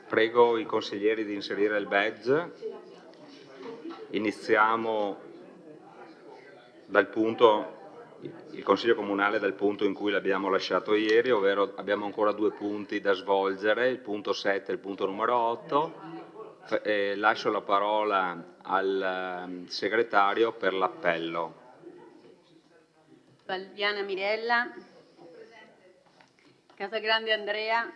Prego i consiglieri di inserire il badge. Iniziamo dal punto, il Consiglio Comunale dal punto in cui l'abbiamo lasciato ieri, ovvero abbiamo ancora 2 punti da svolgere, il punto 7 e il punto numero 8. Lascio la parola al segretario per l'appello. Valdiana Mirella, Casagrande Andrea,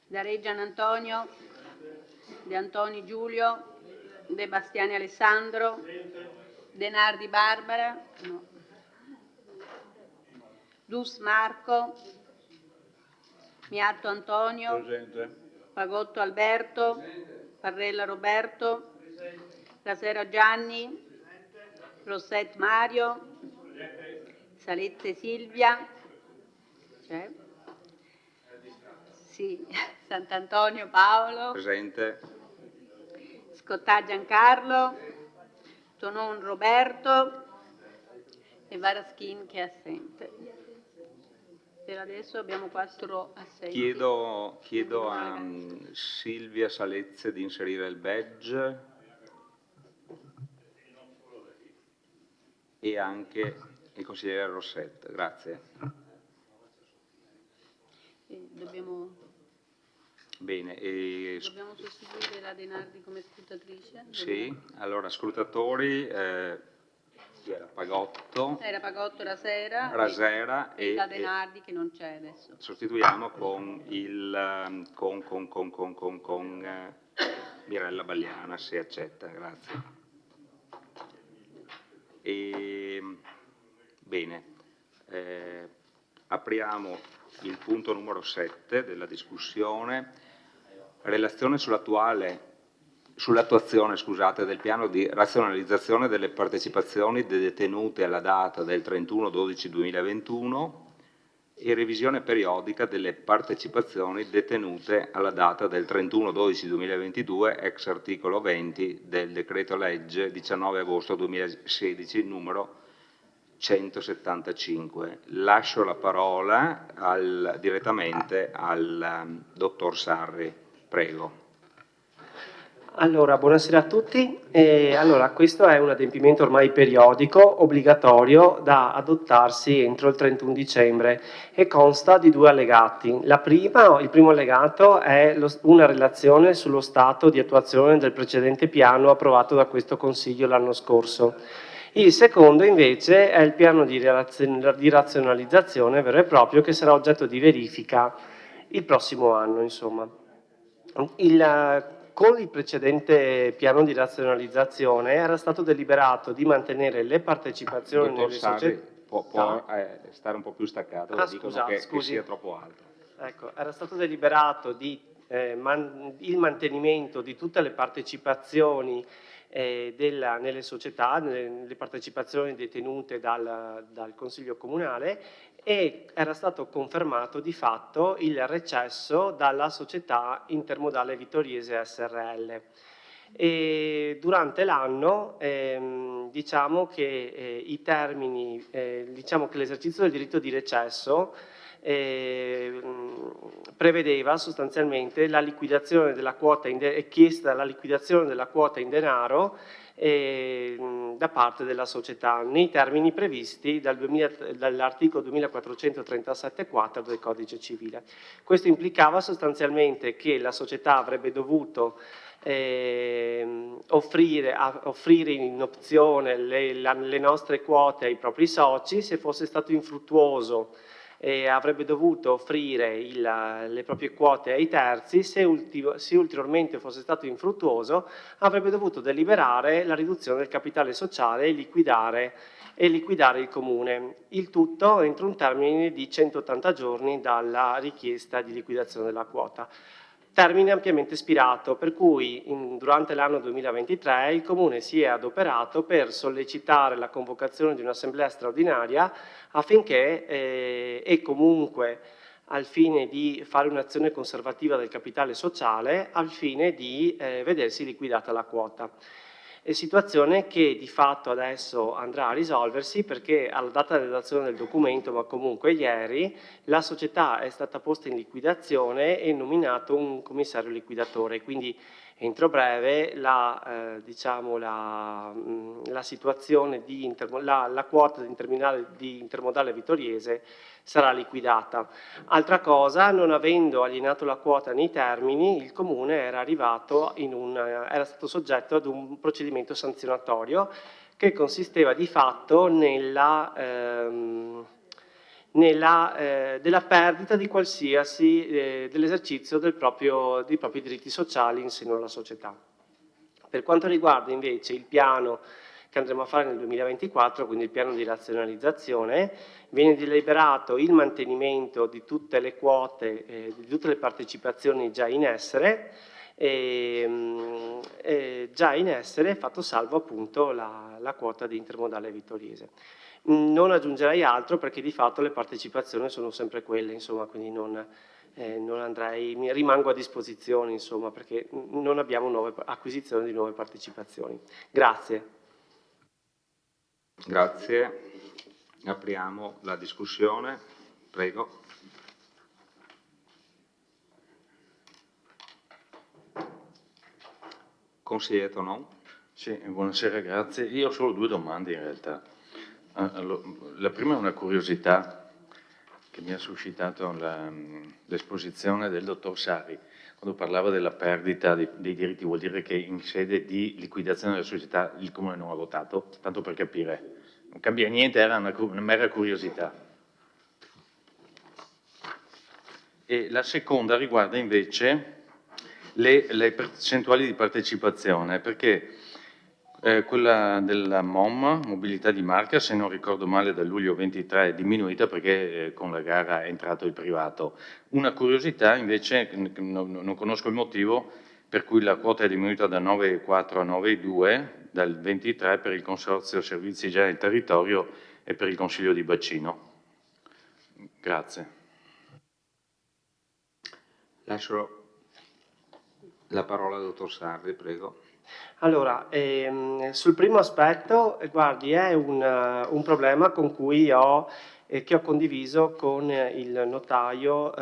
Dareggian Antonio, De Antoni Giulio, De Bastiani Alessandro, De Nardi Barbara, no. Dus Marco, Miatto Antonio, presente. Pagotto Alberto, Parrella Roberto, Casera Gianni, Rosset Mario, Salezze Silvia, c'è? Sì. Sant'Antonio Paolo, presente. Scottà Giancarlo, Tonon Roberto e Varaschin che è assente. Per adesso abbiamo 4 assenti. Chiedo a Silvia Salezze di inserire il badge e anche il consigliere Rosset. Grazie. Bene. Dobbiamo sostituire la De Nardi come scrutatrice? Sì, allora scrutatori, chi era? Pagotto. Era Pagotto Rasera. Rasera e la De Nardi che non c'è adesso. Sostituiamo con Mirella Bagliana, se accetta, grazie. Bene, apriamo il punto numero 7 della discussione. Relazione sull'attuazione del piano di razionalizzazione delle partecipazioni detenute alla data del 31/12/2021 e revisione periodica delle partecipazioni detenute alla data del 31/12/2022 ex articolo 20 del decreto legge 19 agosto 2016 numero 175. Lascio la parola direttamente al dottor Sarri. Prego. Allora, buonasera a tutti. Allora, questo è un adempimento ormai periodico, obbligatorio, da adottarsi entro il 31 dicembre e consta di 2 allegati. Il primo allegato è una relazione sullo stato di attuazione del precedente piano approvato da questo Consiglio l'anno scorso. Il secondo invece è il piano di razionalizzazione vero e proprio che sarà oggetto di verifica il prossimo anno, insomma. Con il precedente piano di razionalizzazione era stato deliberato di mantenere le partecipazioni nelle società. Può stare un po' più staccato, dicono che sia troppo alto. Ecco, era stato deliberato il mantenimento di tutte le partecipazioni nelle società, nelle partecipazioni detenute dal Consiglio Comunale, e era stato confermato di fatto il recesso dalla società Intermodale Vittoriese SRL. E durante l'anno diciamo che i termini, diciamo che l'esercizio del diritto di recesso prevedeva sostanzialmente la liquidazione della quota chiesta la liquidazione della quota in denaro da parte della società nei termini previsti dall'articolo 2437 quater del Codice Civile. Questo implicava sostanzialmente che la società avrebbe dovuto offrire in opzione le nostre quote ai propri soci. Se fosse stato infruttuoso avrebbe dovuto offrire le proprie quote ai terzi. Se ulteriormente fosse stato infruttuoso avrebbe dovuto deliberare la riduzione del capitale sociale e liquidare il comune, il tutto entro un termine di 180 giorni dalla richiesta di liquidazione della quota. Termine ampiamente spirato, per cui durante l'anno 2023 il Comune si è adoperato per sollecitare la convocazione di un'assemblea straordinaria affinché e comunque al fine di fare un'azione conservativa del capitale sociale, al fine di vedersi liquidata la quota. Situazione che di fatto adesso andrà a risolversi perché alla data della redazione del documento, ma comunque ieri, la società è stata posta in liquidazione e nominato un commissario liquidatore, quindi entro breve la situazione la quota di intermodale vittoriese sarà liquidata. Altra cosa, non avendo alienato la quota nei termini, il Comune era stato soggetto ad un procedimento sanzionatorio che consisteva di fatto della perdita di qualsiasi dell'esercizio dei propri diritti sociali in seno alla società. Per quanto riguarda invece il piano che andremo a fare nel 2024, quindi il piano di razionalizzazione, viene deliberato il mantenimento di tutte le quote, di tutte le partecipazioni già in essere, fatto salvo appunto la quota di intermodale vittoriese. Non aggiungerei altro perché di fatto le partecipazioni sono sempre quelle, insomma, quindi non andrei, rimango a disposizione, insomma, perché non abbiamo acquisizione di nuove partecipazioni. Grazie. Grazie. Apriamo la discussione. Prego. Consigliere Tonon. Sì, buonasera, grazie. Io ho solo due domande in realtà. La prima è una curiosità che mi ha suscitato l'esposizione del dottor Sari. Quando parlava della perdita dei diritti, vuol dire che in sede di liquidazione della società il Comune non ha votato? Tanto per capire. Non cambia niente, era una mera curiosità. E la seconda riguarda invece le percentuali di partecipazione, perché quella della MOM, Mobilità di Marca, se non ricordo male dal luglio 23 è diminuita perché con la gara è entrato il privato. Una curiosità invece, non conosco il motivo, per cui la quota è diminuita da 9,4 a 9,2 dal 23 per il Consorzio Servizi Generali del Territorio e per il Consiglio di Bacino. Grazie. Lascio la parola al dottor Sarri, prego. Allora, sul primo aspetto, guardi, è un problema con cui che ho condiviso con il notaio,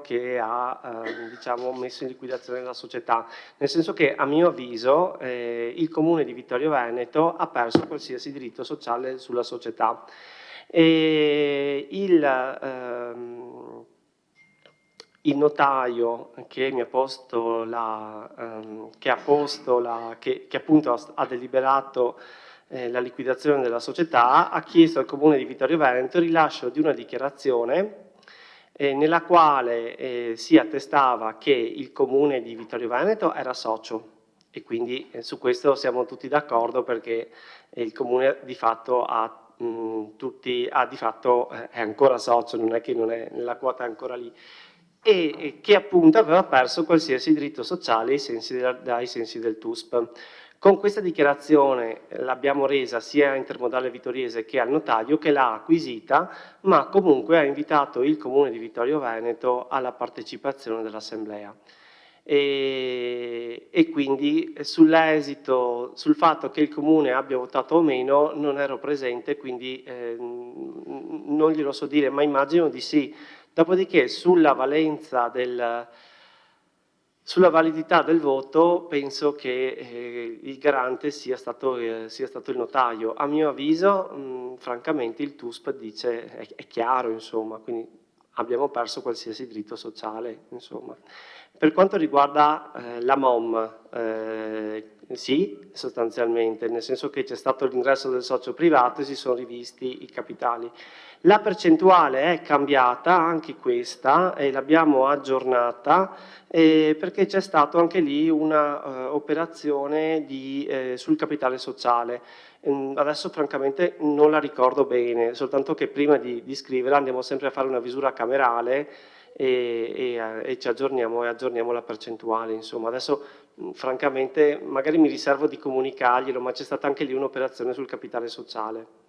che ha diciamo, messo in liquidazione la società, nel senso che a mio avviso il Comune di Vittorio Veneto ha perso qualsiasi diritto sociale sulla società. Il notaio che mi ha posto che appunto ha deliberato la liquidazione della società, ha chiesto al Comune di Vittorio Veneto il rilascio di una dichiarazione nella quale si attestava che il Comune di Vittorio Veneto era socio e quindi su questo siamo tutti d'accordo perché il Comune di fatto è ancora socio, non è che la quota è ancora lì, e che appunto aveva perso qualsiasi diritto sociale ai sensi del TUSP. Con questa dichiarazione l'abbiamo resa sia a Intermodale Vittoriese che al notaio che l'ha acquisita, ma comunque ha invitato il Comune di Vittorio Veneto alla partecipazione dell'Assemblea. E quindi sull'esito, sul fatto che il Comune abbia votato o meno non ero presente, quindi non glielo so dire, ma immagino di sì. Dopodiché sulla validità del voto penso che il garante sia stato il notaio. A mio avviso, francamente, il TUSP dice, è chiaro, insomma, quindi abbiamo perso qualsiasi diritto sociale, insomma. Per quanto riguarda la MOM, sì, sostanzialmente, nel senso che c'è stato l'ingresso del socio privato e si sono rivisti i capitali. La percentuale è cambiata, anche questa, e l'abbiamo aggiornata perché c'è stato anche lì una operazione sul capitale sociale. Adesso francamente non la ricordo bene, soltanto che prima di scriverla andiamo sempre a fare una visura camerale e ci aggiorniamo la percentuale. Insomma, adesso francamente magari mi riservo di comunicarglielo, ma c'è stata anche lì un'operazione sul capitale sociale.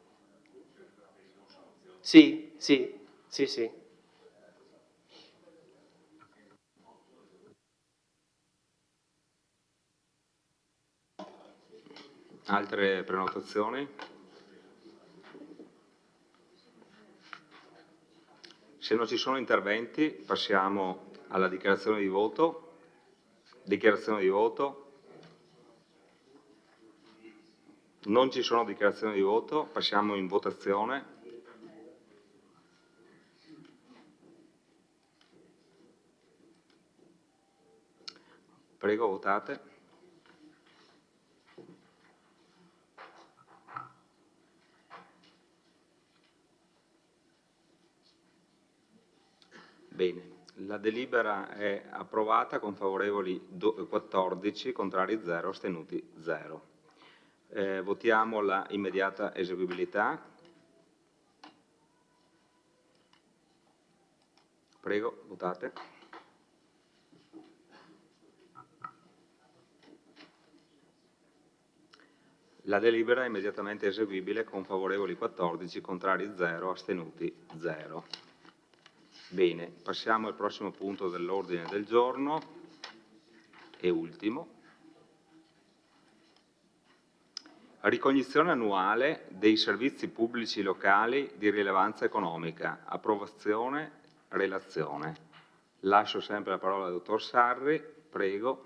Sì. Altre prenotazioni? Se non ci sono interventi, passiamo alla dichiarazione di voto. Dichiarazione di voto. Non ci sono dichiarazioni di voto, passiamo in votazione. Prego, votate. Bene, la delibera è approvata con favorevoli 14, contrari 0, astenuti 0. Votiamo la immediata eseguibilità. Prego, votate. La delibera è immediatamente eseguibile con favorevoli 14, contrari 0, astenuti 0. Bene, passiamo al prossimo punto dell'ordine del giorno e ultimo. Ricognizione annuale dei servizi pubblici locali di rilevanza economica. Approvazione, relazione. Lascio sempre la parola al dottor Sarri, prego.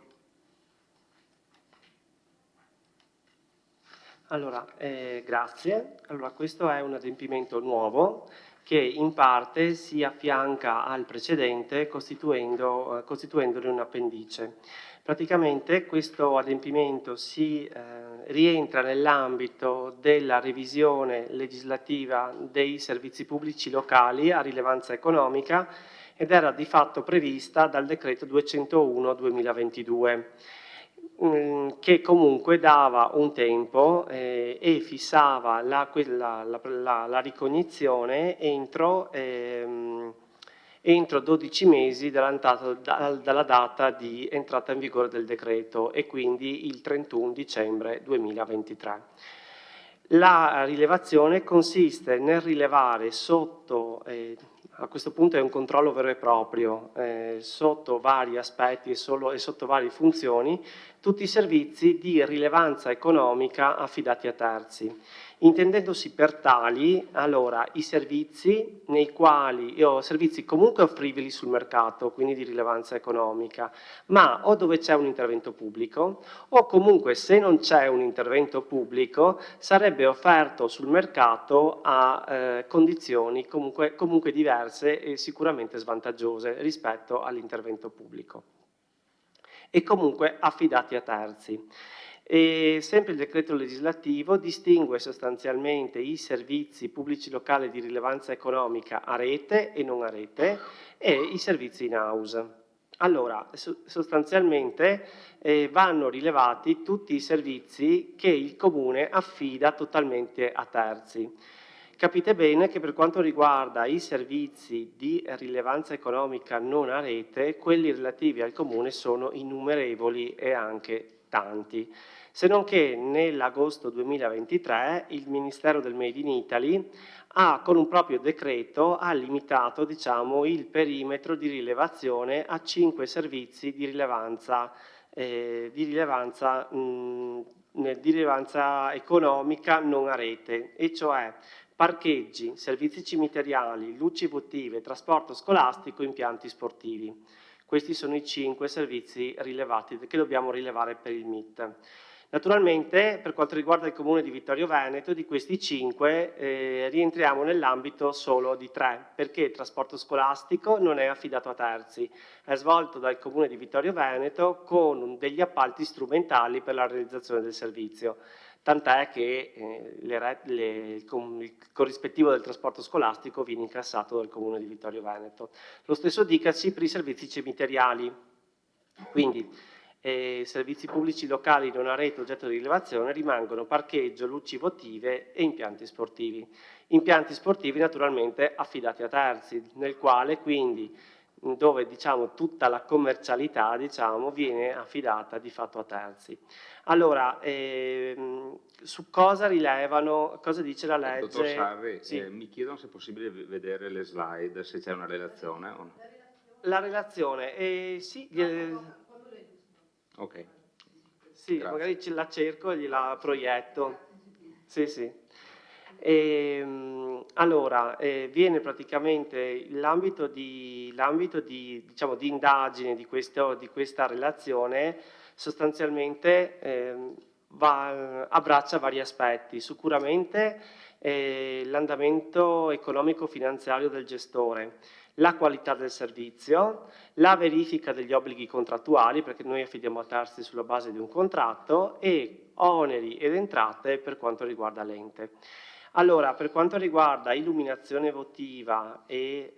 Allora, grazie. Allora, questo è un adempimento nuovo che in parte si affianca al precedente costituendone un appendice. Praticamente questo adempimento si rientra nell'ambito della revisione legislativa dei servizi pubblici locali a rilevanza economica ed era di fatto prevista dal decreto 201/2022. Che comunque dava un tempo e fissava la ricognizione entro 12 mesi dalla data di entrata in vigore del decreto e quindi il 31 dicembre 2023. La rilevazione consiste nel rilevare sotto, a questo punto è un controllo vero e proprio, sotto vari aspetti e sotto varie funzioni, tutti i servizi di rilevanza economica affidati a terzi. Intendendosi per tali, allora, i servizi servizi comunque offribili sul mercato, quindi di rilevanza economica, ma o dove c'è un intervento pubblico, o comunque se non c'è un intervento pubblico, sarebbe offerto sul mercato a condizioni comunque diverse e sicuramente svantaggiose rispetto all'intervento pubblico. E comunque affidati a terzi. E sempre il decreto legislativo distingue sostanzialmente i servizi pubblici locali di rilevanza economica a rete e non a rete e i servizi in house. Allora, sostanzialmente vanno rilevati tutti i servizi che il Comune affida totalmente a terzi. Capite bene che per quanto riguarda i servizi di rilevanza economica non a rete, quelli relativi al Comune sono innumerevoli e anche tanti. Se non che nell'agosto 2023 il Ministero del Made in Italy con un proprio decreto ha limitato, diciamo, il perimetro di rilevazione a 5 servizi di rilevanza economica non a rete, e cioè parcheggi, servizi cimiteriali, luci votive, trasporto scolastico, impianti sportivi. Questi sono i 5 servizi rilevati che dobbiamo rilevare per il MIT. Naturalmente, per quanto riguarda il Comune di Vittorio Veneto, di questi 5 rientriamo nell'ambito solo di 3, perché il trasporto scolastico non è affidato a terzi, è svolto dal Comune di Vittorio Veneto con degli appalti strumentali per la realizzazione del servizio. Tant'è che il corrispettivo del trasporto scolastico viene incassato dal Comune di Vittorio Veneto. Lo stesso dicasi per i servizi cimiteriali. Quindi servizi pubblici locali non a rete oggetto di rilevazione rimangono parcheggio, luci votive e impianti sportivi. Impianti sportivi naturalmente affidati a terzi, nel quale quindi dove diciamo tutta la commercialità viene affidata di fatto a terzi. Allora, su cosa rilevano, cosa dice la legge? Dottor Sarri, sì. Mi chiedono se è possibile vedere le slide, se c'è una relazione o no. La relazione, sì. Ok. Sì, Grazie. magari la cerco e gliela proietto. Sì, sì. Allora, viene praticamente l'ambito di diciamo, di indagine di questa relazione sostanzialmente abbraccia vari aspetti. Sicuramente l'andamento economico-finanziario del gestore, la qualità del servizio, la verifica degli obblighi contrattuali, perché noi affidiamo a terzi sulla base di un contratto, e oneri ed entrate per quanto riguarda l'ente. Allora, per quanto riguarda illuminazione votiva e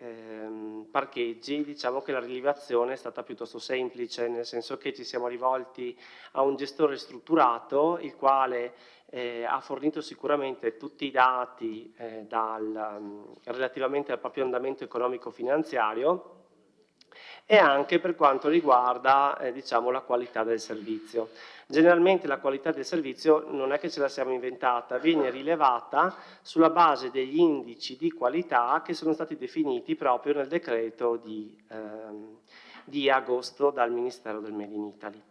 parcheggi, diciamo che la rilevazione è stata piuttosto semplice, nel senso che ci siamo rivolti a un gestore strutturato, il quale ha fornito sicuramente tutti i dati relativamente al proprio andamento economico-finanziario, e anche per quanto riguarda diciamo, la qualità del servizio. Generalmente la qualità del servizio non è che ce la siamo inventata, viene rilevata sulla base degli indici di qualità che sono stati definiti proprio nel decreto di agosto dal Ministero del Made in Italy.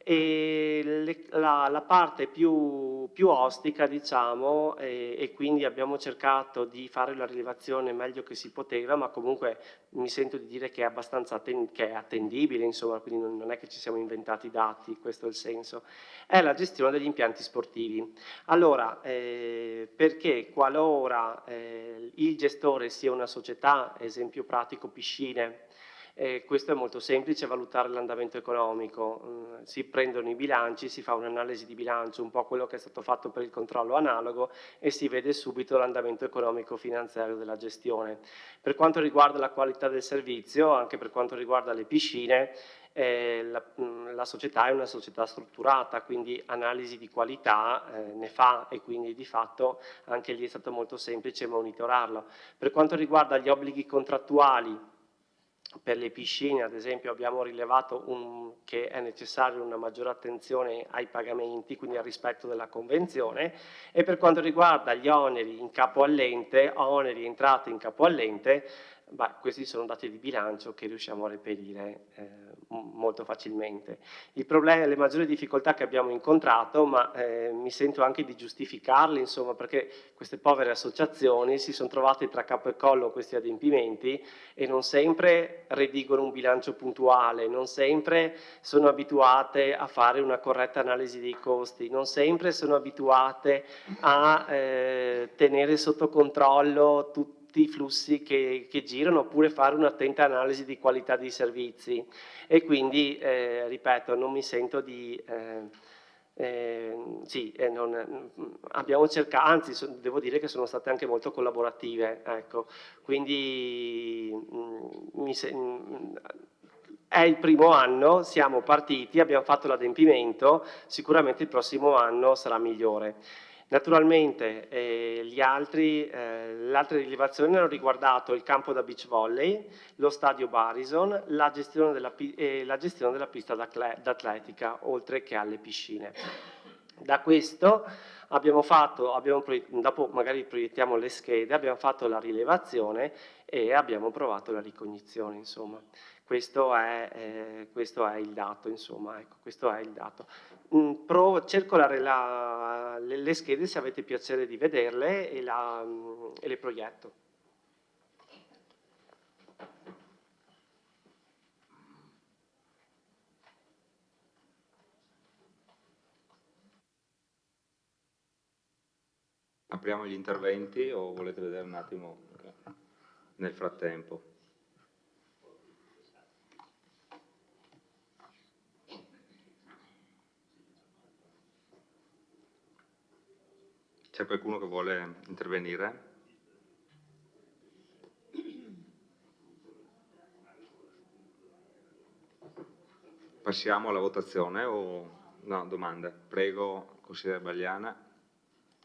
E la parte più ostica, diciamo, e quindi abbiamo cercato di fare la rilevazione meglio che si poteva, ma comunque mi sento di dire che è abbastanza che è attendibile, insomma, quindi non è che ci siamo inventati i dati, questo è il senso, è la gestione degli impianti sportivi. Allora, perché qualora il gestore sia una società, esempio pratico piscine, questo è molto semplice, valutare l'andamento economico, si prendono i bilanci, si fa un'analisi di bilancio, un po' quello che è stato fatto per il controllo analogo, e si vede subito l'andamento economico finanziario della gestione. Per quanto riguarda la qualità del servizio, anche per quanto riguarda le piscine, la società è una società strutturata, quindi analisi di qualità ne fa, e quindi di fatto anche lì è stato molto semplice monitorarlo. Per quanto riguarda gli obblighi contrattuali, per le piscine, ad esempio, abbiamo rilevato che è necessaria una maggiore attenzione ai pagamenti, quindi al rispetto della convenzione, e per quanto riguarda gli oneri in capo all'ente, oneri e entrate in capo all'ente, questi sono dati di bilancio che riusciamo a reperire molto facilmente. Il problema, le maggiori difficoltà che abbiamo incontrato, ma mi sento anche di giustificarle, insomma, perché queste povere associazioni si sono trovate tra capo e collo questi adempimenti e non sempre redigono un bilancio puntuale, non sempre sono abituate a fare una corretta analisi dei costi, non sempre sono abituate a tenere sotto controllo tutti i flussi che girano, oppure fare un'attenta analisi di qualità dei servizi, e quindi ripeto, non mi sento di abbiamo cercato, anzi devo dire che sono state anche molto collaborative, ecco, quindi è il primo anno, siamo partiti, abbiamo fatto l'adempimento, sicuramente il prossimo anno sarà migliore. Naturalmente le altre rilevazioni hanno riguardato il campo da beach volley, lo stadio Barison, la gestione della pista d'atletica, oltre che alle piscine. Da questo dopo magari proiettiamo le schede, abbiamo fatto la rilevazione e abbiamo provato la ricognizione, insomma. Questo è il dato, insomma, ecco, questo è il dato. Cerco le schede, se avete piacere di vederle, e le proietto. Apriamo gli interventi o volete vedere un attimo nel frattempo? C'è qualcuno che vuole intervenire? Passiamo alla votazione o no? Domanda. Prego, consigliere Bagliana.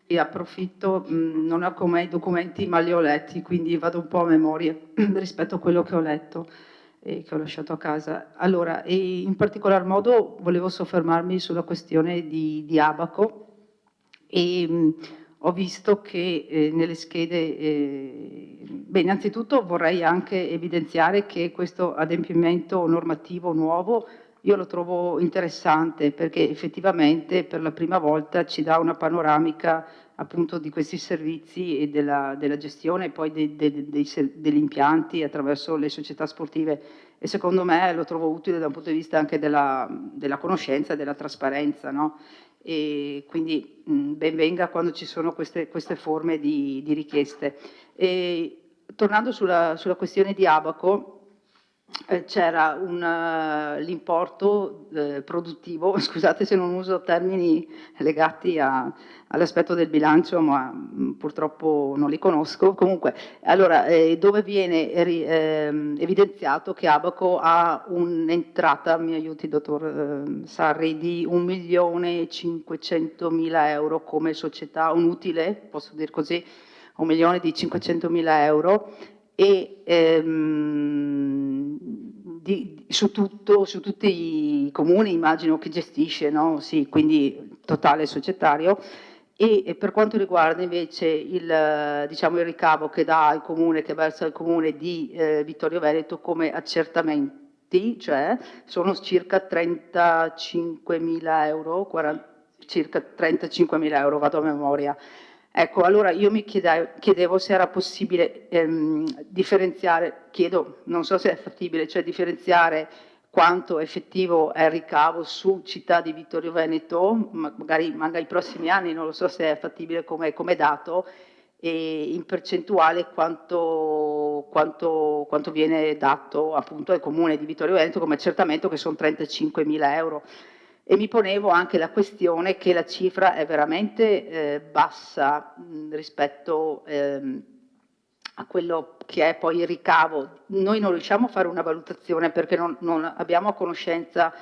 E approfitto, non ho con me i documenti, ma li ho letti, quindi vado un po' a memoria rispetto a quello che ho letto e che ho lasciato a casa. Allora, e in particolar modo volevo soffermarmi sulla questione di Abaco, e ho visto che nelle schede, beh, innanzitutto vorrei anche evidenziare che questo adempimento normativo nuovo io lo trovo interessante perché effettivamente per la prima volta ci dà una panoramica appunto di questi servizi e della gestione e poi degli impianti attraverso le società sportive, e secondo me lo trovo utile da un punto di vista anche della conoscenza, della trasparenza, no? E quindi ben venga quando ci sono queste forme di richieste. E, tornando sulla questione di Abaco, c'era l'importo produttivo, scusate se non uso termini legati all'aspetto del bilancio, ma purtroppo non li conosco. Comunque, allora, dove viene evidenziato che Abaco ha un'entrata, mi aiuti dottor Sarri, di 1.500.000 euro come società, un utile, posso dire così, 1.500.000 euro, e su tutti i comuni immagino che gestisce, no? Sì, quindi totale societario. E per quanto riguarda invece diciamo, il ricavo che dà al comune, che versa al comune di Vittorio Veneto come accertamenti, cioè sono circa 35.000 euro, circa 35.000 euro, vado a memoria. Ecco, allora io mi chiedevo se era possibile differenziare, non so se è fattibile, cioè differenziare quanto effettivo è il ricavo su città di Vittorio Veneto, magari ai prossimi anni, non lo so se è fattibile come dato, e in percentuale quanto viene dato appunto al comune di Vittorio Veneto come accertamento, che sono 35.000 euro. E mi ponevo anche la questione che la cifra è veramente bassa rispetto a quello che è poi il ricavo. Noi non riusciamo a fare una valutazione perché non abbiamo conoscenza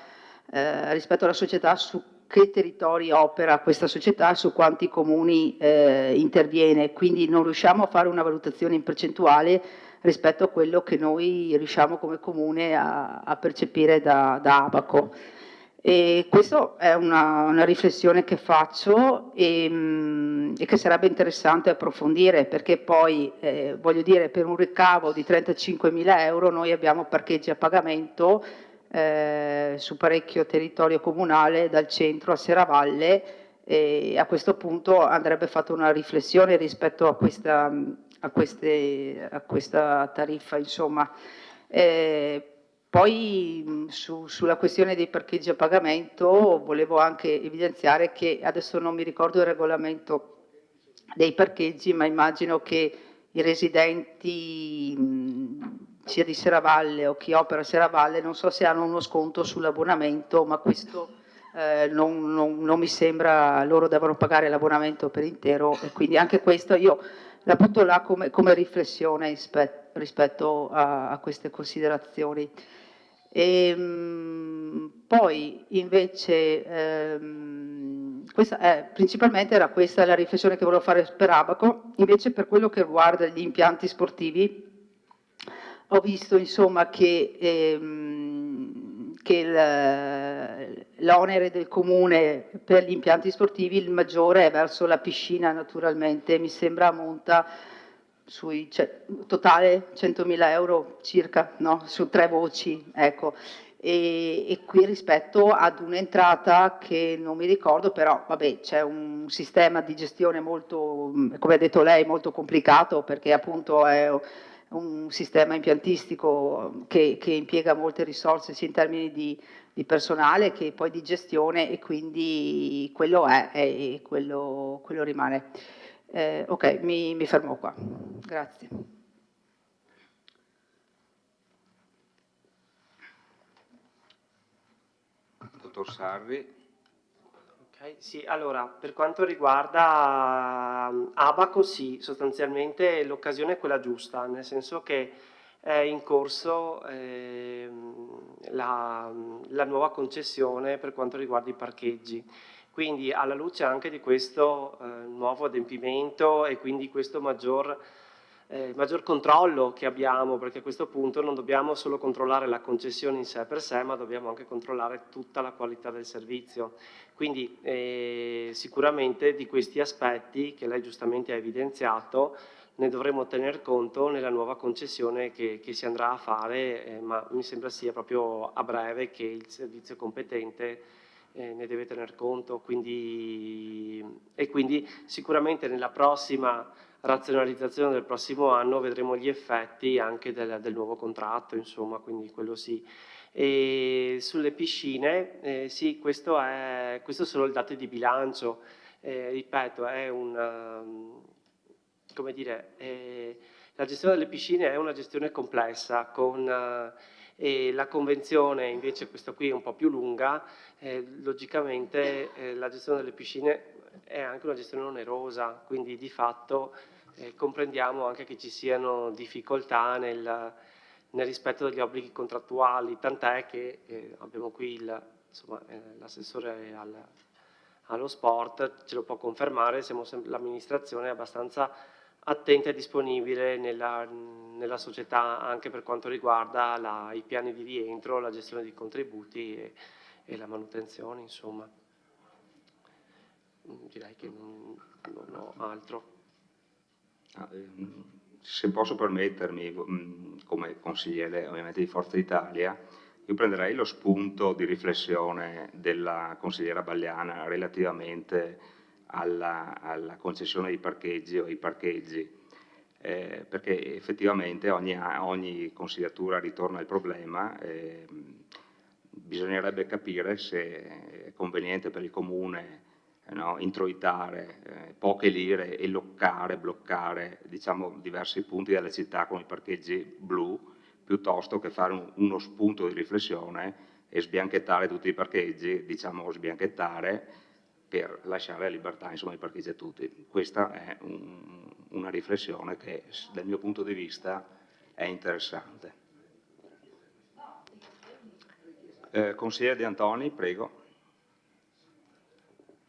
rispetto alla società su che territori opera questa società, su quanti comuni interviene, quindi non riusciamo a fare una valutazione in percentuale rispetto a quello che noi riusciamo come comune a percepire da Abaco. E questa è una riflessione che faccio e che sarebbe interessante approfondire, perché poi, voglio dire, per un ricavo di 35.000 euro noi abbiamo parcheggi a pagamento su parecchio territorio comunale, dal centro a Serravalle, e a questo punto andrebbe fatta una riflessione rispetto a questa tariffa, insomma. Poi sulla questione dei parcheggi a pagamento volevo anche evidenziare che adesso non mi ricordo il regolamento dei parcheggi, ma immagino che i residenti sia di Serravalle o chi opera a Serravalle, non so se hanno uno sconto sull'abbonamento, ma questo non mi sembra, loro devono pagare l'abbonamento per intero, e quindi anche questo io la butto là come riflessione rispetto a queste considerazioni. Poi invece questa principalmente era questa la riflessione che volevo fare per Abaco. Invece per quello che riguarda gli impianti sportivi ho visto insomma che l'onere del comune per gli impianti sportivi, il maggiore è verso la piscina, naturalmente, mi sembra ammonta sui totale 100.000 euro circa, no? Su 3 voci, ecco. E qui rispetto ad un'entrata che non mi ricordo, però vabbè, c'è un sistema di gestione molto, come ha detto lei, molto complicato, perché appunto è un sistema impiantistico che impiega molte risorse sia in termini di personale che poi di gestione, e quindi quello è e quello rimane. Ok, mi fermo qua. Grazie. Dottor Sarri. Okay, sì, allora, per quanto riguarda Abaco, sì, sostanzialmente l'occasione è quella giusta, nel senso che è in corso la nuova concessione per quanto riguarda i parcheggi. Quindi alla luce anche di questo nuovo adempimento e quindi questo maggior controllo che abbiamo, perché a questo punto non dobbiamo solo controllare la concessione in sé per sé, ma dobbiamo anche controllare tutta la qualità del servizio. Quindi sicuramente di questi aspetti che lei giustamente ha evidenziato, ne dovremo tener conto nella nuova concessione che si andrà a fare, ma mi sembra sia proprio a breve che il servizio competente ne deve tener conto, quindi sicuramente nella prossima razionalizzazione del prossimo anno vedremo gli effetti anche del nuovo contratto, insomma, quindi quello sì. E sulle piscine, sì, questo sono i dati di bilancio, ripeto, è come dire, la gestione delle piscine è una gestione complessa, e la convenzione invece, questa qui è un po' più lunga, logicamente la gestione delle piscine è anche una gestione onerosa, quindi di fatto comprendiamo anche che ci siano difficoltà nel rispetto degli obblighi contrattuali, tant'è che abbiamo qui l'assessore allo sport, ce lo può confermare, l'amministrazione è abbastanza attenta e disponibile nella società anche per quanto riguarda i piani di rientro, la gestione dei contributi e la manutenzione, insomma. Direi che non ho altro. Se posso permettermi, come consigliere ovviamente di Forza Italia, io prenderei lo spunto di riflessione della consigliera Bagliana relativamente alla concessione dei parcheggi o ai parcheggi, perché effettivamente ogni consigliatura ritorna al problema. Bisognerebbe capire se è conveniente per il Comune introitare poche lire e bloccare diciamo, diversi punti della città con i parcheggi blu, piuttosto che fare uno spunto di riflessione e sbianchettare tutti i parcheggi, diciamo sbianchettare per lasciare la libertà insomma i parcheggi a tutti. Questa è una riflessione che dal mio punto di vista è interessante. Consigliere De Antoni, prego.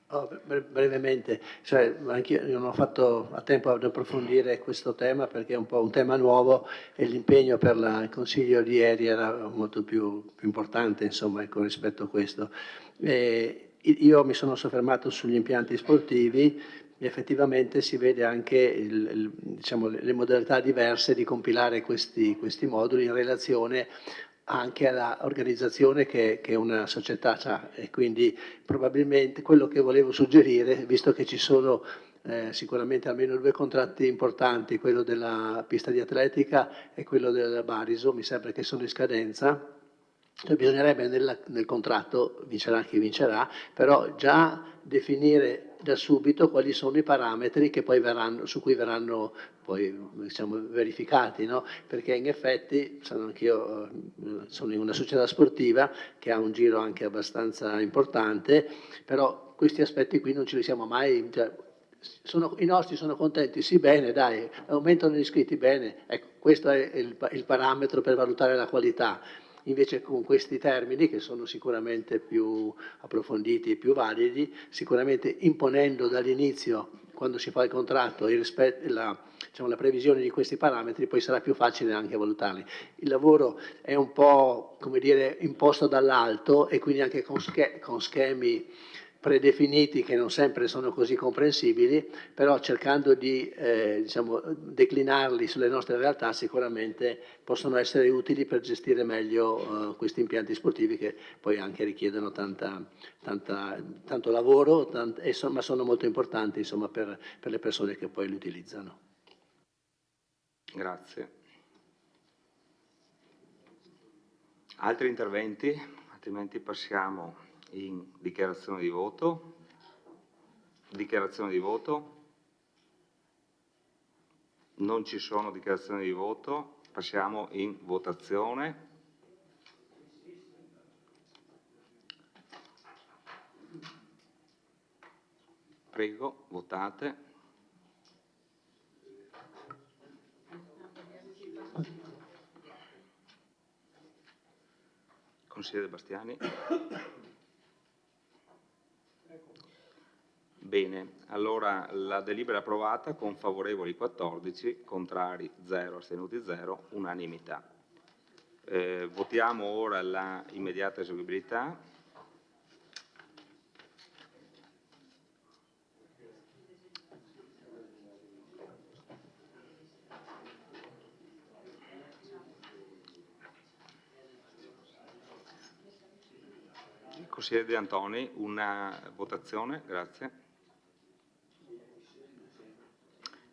Brevemente, cioè, anch'io non ho fatto a tempo ad approfondire questo tema perché è un po' un tema nuovo e l'impegno per il Consiglio di ieri era molto più importante, insomma, ecco, rispetto a questo. Io mi sono soffermato sugli impianti sportivi e effettivamente si vede anche diciamo, le modalità diverse di compilare questi moduli in relazione anche all'organizzazione che una società ha, e quindi probabilmente quello che volevo suggerire, visto che ci sono sicuramente almeno due contratti importanti, quello della pista di atletica e quello del Bariso, mi sembra che sono in scadenza, cioè bisognerebbe nel contratto, vincerà chi vincerà, però già definire da subito quali sono i parametri che poi su cui verranno poi diciamo, verificati, no? Perché in effetti anch'io sono in una società sportiva che ha un giro anche abbastanza importante, però questi aspetti qui non ce li siamo mai, cioè, i nostri sono contenti, sì bene, dai, aumentano gli iscritti, bene, ecco, questo è il parametro per valutare la qualità. Invece con questi termini, che sono sicuramente più approfonditi e più validi, sicuramente imponendo dall'inizio, quando si fa il contratto, la previsione di questi parametri, poi sarà più facile anche valutarli. Il lavoro è un po', come dire, imposto dall'alto e quindi anche con schemi predefiniti che non sempre sono così comprensibili, però cercando di diciamo, declinarli sulle nostre realtà sicuramente possono essere utili per gestire meglio questi impianti sportivi che poi anche richiedono tanto lavoro, ma sono molto importanti insomma, per le persone che poi li utilizzano. Grazie. Altri interventi? Altrimenti passiamo in dichiarazione di voto. Dichiarazione di voto. Non ci sono dichiarazioni di voto. Passiamo in votazione. Prego, votate. Consigliere Bastiani. Bene, allora la delibera è approvata con favorevoli 14, contrari 0, astenuti 0, unanimità. Votiamo ora la immediata eseguibilità. Consigliere De Antoni, una votazione, grazie.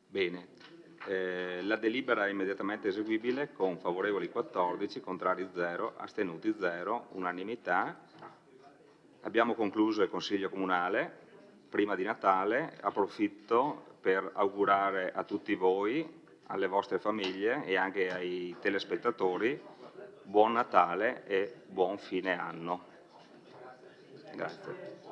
Bene, la delibera è immediatamente eseguibile con favorevoli 14, contrari 0, astenuti 0, unanimità. Abbiamo concluso il Consiglio Comunale. Prima di Natale approfitto per augurare a tutti voi, alle vostre famiglie e anche ai telespettatori buon Natale e buon fine anno. Grazie.